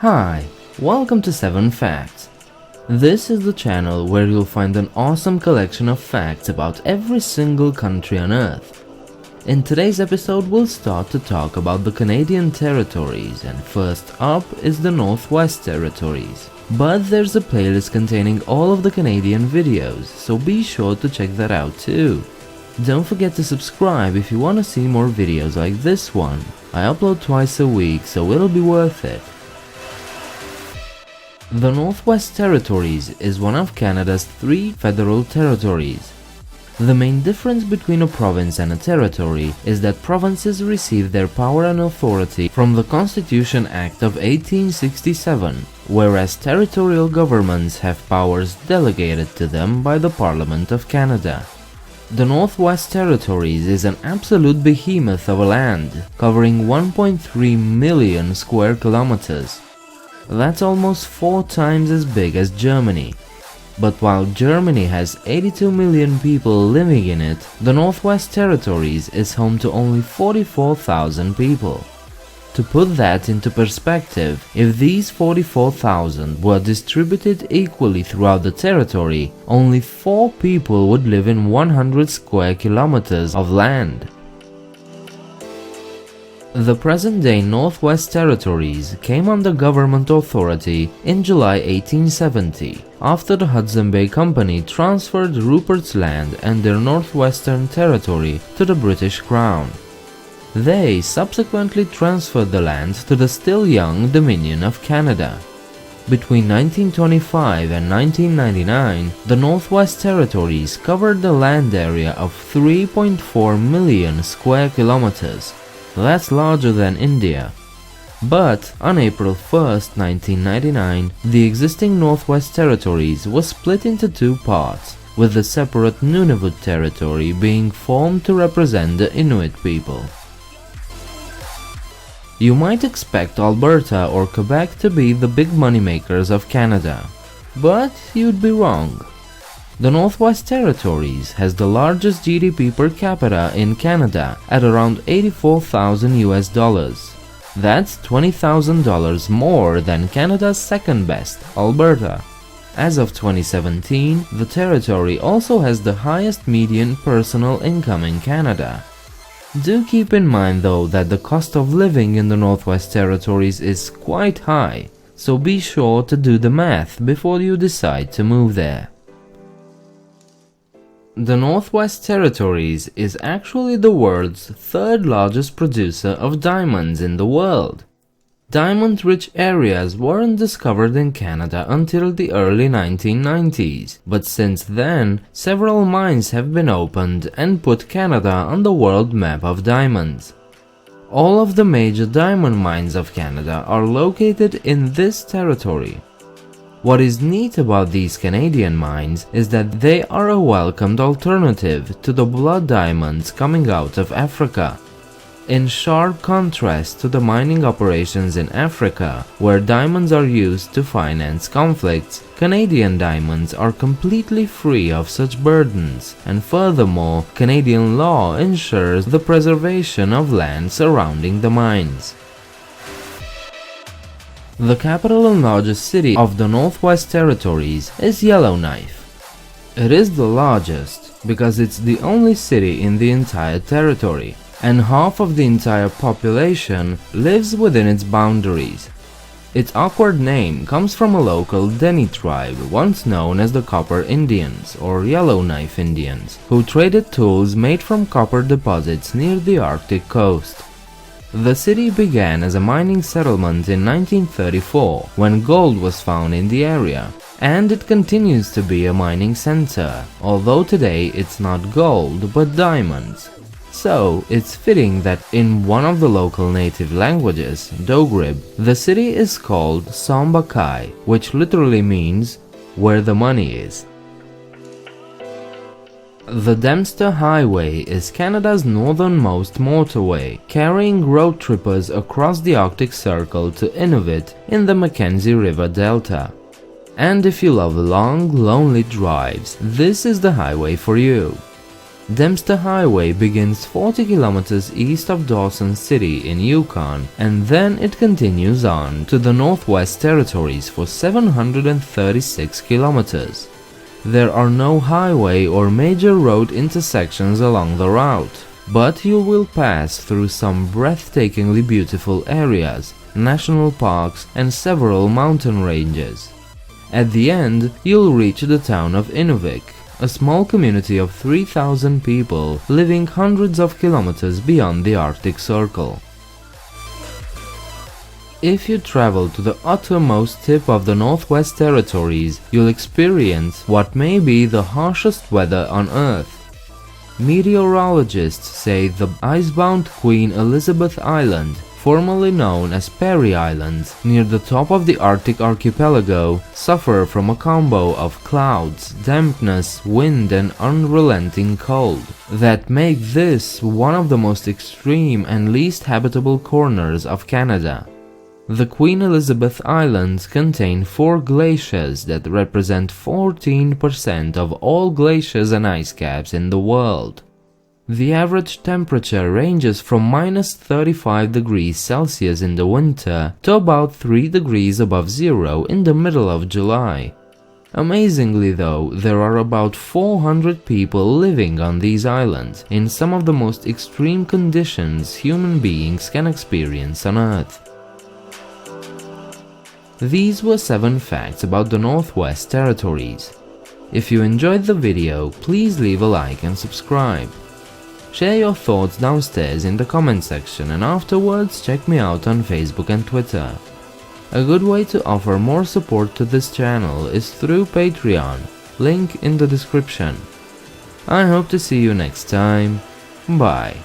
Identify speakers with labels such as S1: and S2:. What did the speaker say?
S1: Hi, welcome to 7 Facts. This is the channel where you'll find an awesome collection of facts about every single country on Earth. In today's episode, we'll start to talk about the Canadian territories, and first up is the Northwest Territories. But there's a playlist containing all of the Canadian videos, so be sure to check that out too. Don't forget to subscribe if you want to see more videos like this one. I upload twice a week, so it'll be worth it. The Northwest Territories is one of Canada's 3 federal territories. The main difference between a province and a territory is that provinces receive their power and authority from the Constitution Act of 1867, whereas territorial governments have powers delegated to them by the Parliament of Canada. The Northwest Territories is an absolute behemoth of a land, covering 1.3 million square kilometers. That's almost 4 times as big as Germany. But while Germany has 82 million people living in it, the Northwest Territories is home to only 44,000 people. To put that into perspective, if these 44,000 were distributed equally throughout the territory, only 4 people would live in 100 square kilometers of land. The present-day Northwest Territories came under government authority in July 1870, after the Hudson Bay Company transferred Rupert's land and their Northwestern Territory to the British Crown. They subsequently transferred the land to the still young Dominion of Canada. Between 1925 and 1999, the Northwest Territories covered the land area of 3.4 million square kilometers. That's larger than India. But on April 1st, 1999, the existing Northwest Territories was split into 2 parts, with the separate Nunavut territory being formed to represent the Inuit people. You might expect Alberta or Quebec to be the big moneymakers of Canada, but you'd be wrong. The Northwest Territories has the largest GDP per capita in Canada at around $84,000. That's $20,000 more than Canada's second best, Alberta. As of 2017, the territory also has the highest median personal income in Canada. Do keep in mind though that the cost of living in the Northwest Territories is quite high, so be sure to do the math before you decide to move there. The Northwest Territories is actually the world's 3rd largest producer of diamonds in the world. Diamond-rich areas weren't discovered in Canada until the early 1990s, but since then, several mines have been opened and put Canada on the world map of diamonds. All of the major diamond mines of Canada are located in this territory. What is neat about these Canadian mines is that they are a welcomed alternative to the blood diamonds coming out of Africa. In sharp contrast to the mining operations in Africa, where diamonds are used to finance conflicts, Canadian diamonds are completely free of such burdens, and furthermore, Canadian law ensures the preservation of land surrounding the mines. The capital and largest city of the Northwest Territories is Yellowknife. It is the largest because it's the only city in the entire territory, and half of the entire population lives within its boundaries. Its awkward name comes from a local Dene tribe once known as the Copper Indians or Yellowknife Indians, who traded tools made from copper deposits near the Arctic coast. The city began as a mining settlement in 1934 when gold was found in the area, and it continues to be a mining center, although today it's not gold but diamonds. So, it's fitting that in one of the local native languages, Dogrib, the city is called Sambakai, which literally means where the money is. The Dempster Highway is Canada's northernmost motorway, carrying road trippers across the Arctic Circle to Inuvik in the Mackenzie River Delta. And if you love long, lonely drives, this is the highway for you. Dempster Highway begins 40 kilometers east of Dawson City in Yukon, and then it continues on to the Northwest Territories for 736 kilometers. There are no highway or major road intersections along the route, but you will pass through some breathtakingly beautiful areas, national parks, and several mountain ranges. At the end, you'll reach the town of Inuvik, a small community of 3,000 people living hundreds of kilometers beyond the Arctic Circle. If you travel to the uttermost tip of the Northwest Territories, you'll experience what may be the harshest weather on Earth. Meteorologists say the icebound Queen Elizabeth Island, formerly known as Perry Island, near the top of the Arctic archipelago, suffer from a combo of clouds, dampness, wind, and unrelenting cold that make this one of the most extreme and least habitable corners of Canada. The Queen Elizabeth Islands contain 4 glaciers that represent 14% of all glaciers and ice caps in the world. The average temperature ranges from -35 degrees Celsius in the winter to about 3 degrees above zero in the middle of July. Amazingly though, there are about 400 people living on these islands in some of the most extreme conditions human beings can experience on Earth. These were 7 facts about the Northwest Territories. If you enjoyed the video, please leave a like and subscribe. Share your thoughts downstairs in the comment section, and afterwards check me out on Facebook and Twitter. A good way to offer more support to this channel is through Patreon, link in the description. I hope to see you next time. Bye.